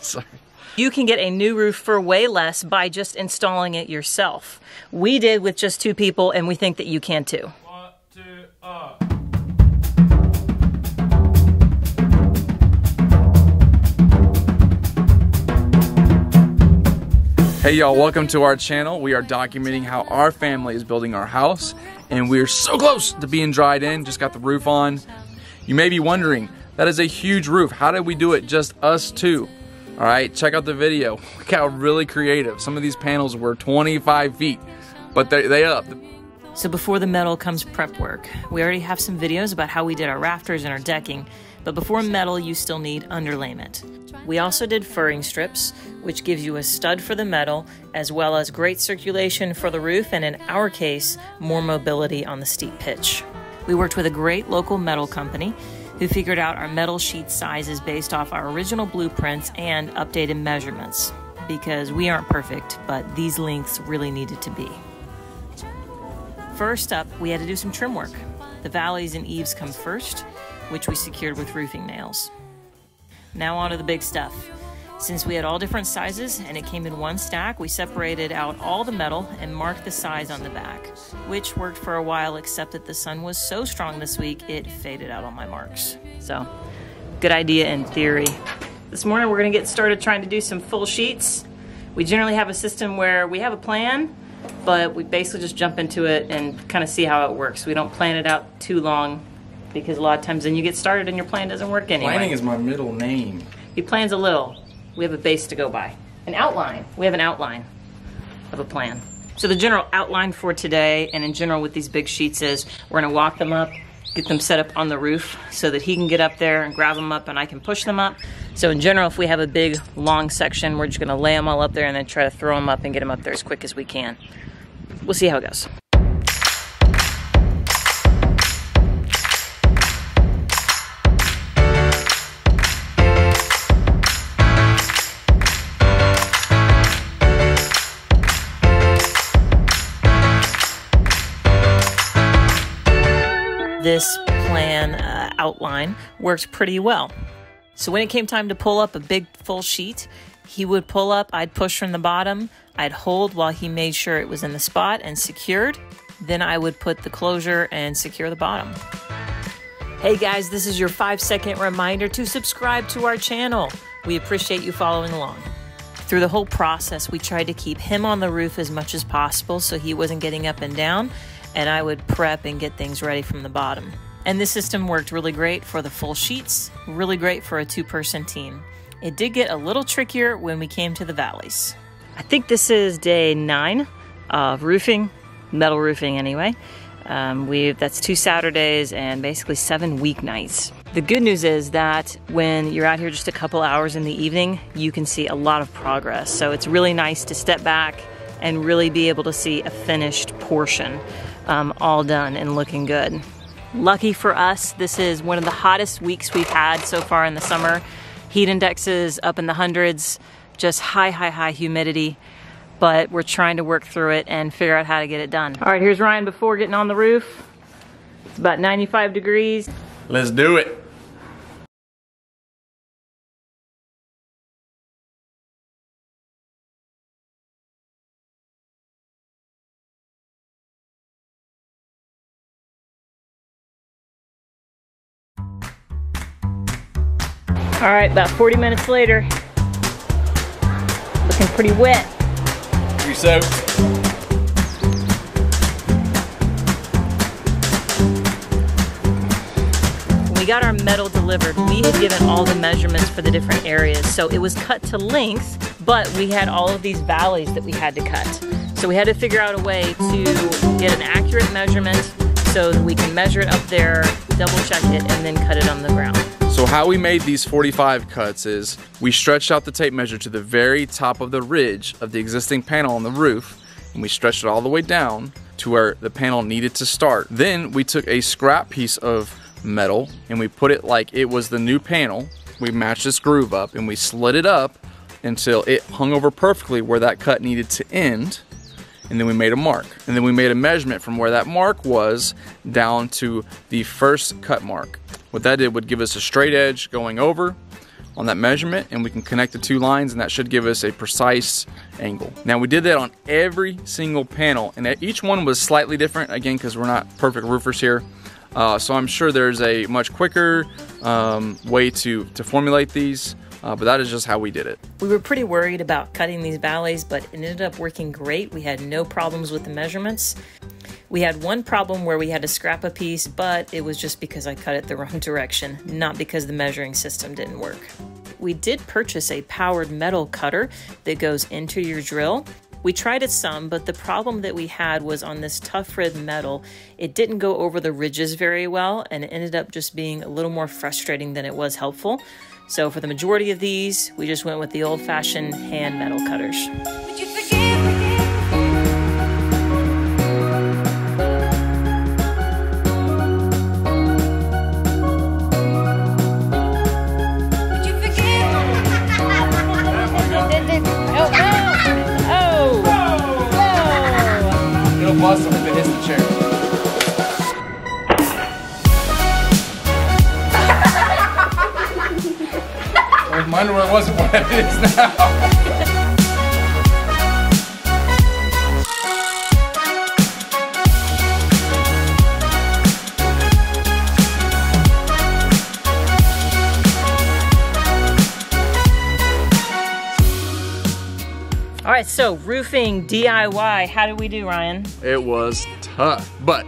Sorry. You can get a new roof for way less by just installing it yourself. We did with just 2 people, and we think that you can too. 1, 2, Hey y'all, welcome to our channel. We are documenting how our family is building our house, and we're so close to being dried in. Just got the roof on. You may be wondering, that is a huge roof. How did we do it just us 2? All right, check out the video. Look how really creative. Some of these panels were 25 feet, but they up. So before the metal comes prep work. We already have some videos about how we did our rafters and our decking, but before metal, you still need underlayment. We also did furring strips, which gives you a stud for the metal, as well as great circulation for the roof, and in our case, more mobility on the steep pitch. We worked with a great local metal company who figured out our metal sheet sizes based off our original blueprints and updated measurements, because we aren't perfect, but these lengths really needed to be. First up, we had to do some trim work. The valleys and eaves come first, which we secured with roofing nails. Now on to the big stuff. Since we had all different sizes and it came in one stack, we separated out all the metal and marked the size on the back, which worked for a while, except that the sun was so strong this week, it faded out on my marks. So, good idea in theory. This morning we're gonna get started trying to do some full sheets. We generally have a system where we have a plan, but we basically just jump into it and kind of see how it works. We don't plan it out too long, because a lot of times then you get started and your plan doesn't work anyway. Planning is my middle name. He plans a little. We have a base to go by. An outline. We have an outline of a plan. So the general outline for today, and in general with these big sheets, is we're gonna walk them up, get them set up on the roof so that he can get up there and grab them up and I can push them up. So in general, if we have a big, long section, we're just gonna lay them all up there and then try to throw them up and get them up there as quick as we can. We'll see how it goes. This plan outline worked pretty well. So when it came time to pull up a big full sheet, he would pull up, I'd push from the bottom, I'd hold while he made sure it was in the spot and secured. Then I would put the closure and secure the bottom. Hey guys, this is your 5-second reminder to subscribe to our channel. We appreciate you following along. Through the whole process, we tried to keep him on the roof as much as possible so he wasn't getting up and down, and I would prep and get things ready from the bottom. And this system worked really great for the full sheets, really great for a 2-person team. It did get a little trickier when we came to the valleys. I think this is day 9 of roofing, metal roofing anyway. That's 2 Saturdays and basically 7 weeknights. The good news is that when you're out here just a couple hours in the evening, you can see a lot of progress. So it's really nice to step back and really be able to see a finished portion. All done and looking good. Lucky for us, this is one of the hottest weeks we've had so far in the summer. Heat indexes up in the hundreds, just high humidity, but we're trying to work through it and figure out how to get it done. All right, here's Ryan before getting on the roof. It's about 95 degrees. Let's do it. All right, about 40 minutes later, looking pretty wet. Pretty soaked. When we got our metal delivered, we had given all the measurements for the different areas. So it was cut to length, but we had all of these valleys that we had to cut. So we had to figure out a way to get an accurate measurement so that we can measure it up there, double check it, and then cut it on the ground. So how we made these 45 cuts is we stretched out the tape measure to the very top of the ridge of the existing panel on the roof, and we stretched it all the way down to where the panel needed to start. Then we took a scrap piece of metal and we put it like it was the new panel. We matched this groove up and we slid it up until it hung over perfectly where that cut needed to end. And then we made a mark. And then we made a measurement from where that mark was down to the first cut mark. What that did would give us a straight edge going over. on that measurement, and we can connect the two lines, and that should give us a precise angle. Now we did that on every single panel, and each one was slightly different, again, because we're not perfect roofers here. So I'm sure there's a much quicker way to formulate these, but that is just how we did it. We were pretty worried about cutting these valleys, but it ended up working great. We had no problems with the measurements. We had one problem where we had to scrap a piece, but it was just because I cut it the wrong direction, not because the measuring system didn't work. We did purchase a powered metal cutter that goes into your drill. We tried it some, but the problem that we had was on this tough red metal, it didn't go over the ridges very well, and it ended up just being a little more frustrating than it was helpful. So for the majority of these, we just went with the old-fashioned hand metal cutters. Would you forgive me? It'll bust if it hits the chair. Well, my underwear wasn't what it is now. All right, so roofing DIY, how did we do, Ryan? It was tough, but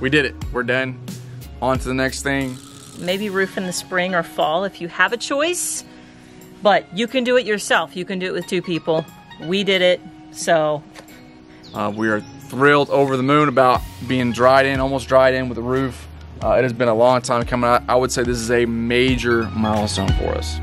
we did it. We're done. On to the next thing. Maybe roof in the spring or fall if you have a choice, but you can do it yourself. You can do it with two people. We did it, so. We are thrilled, over the moon about being dried in, almost dried in with the roof. It has been a long time coming. I would say this is a major milestone for us.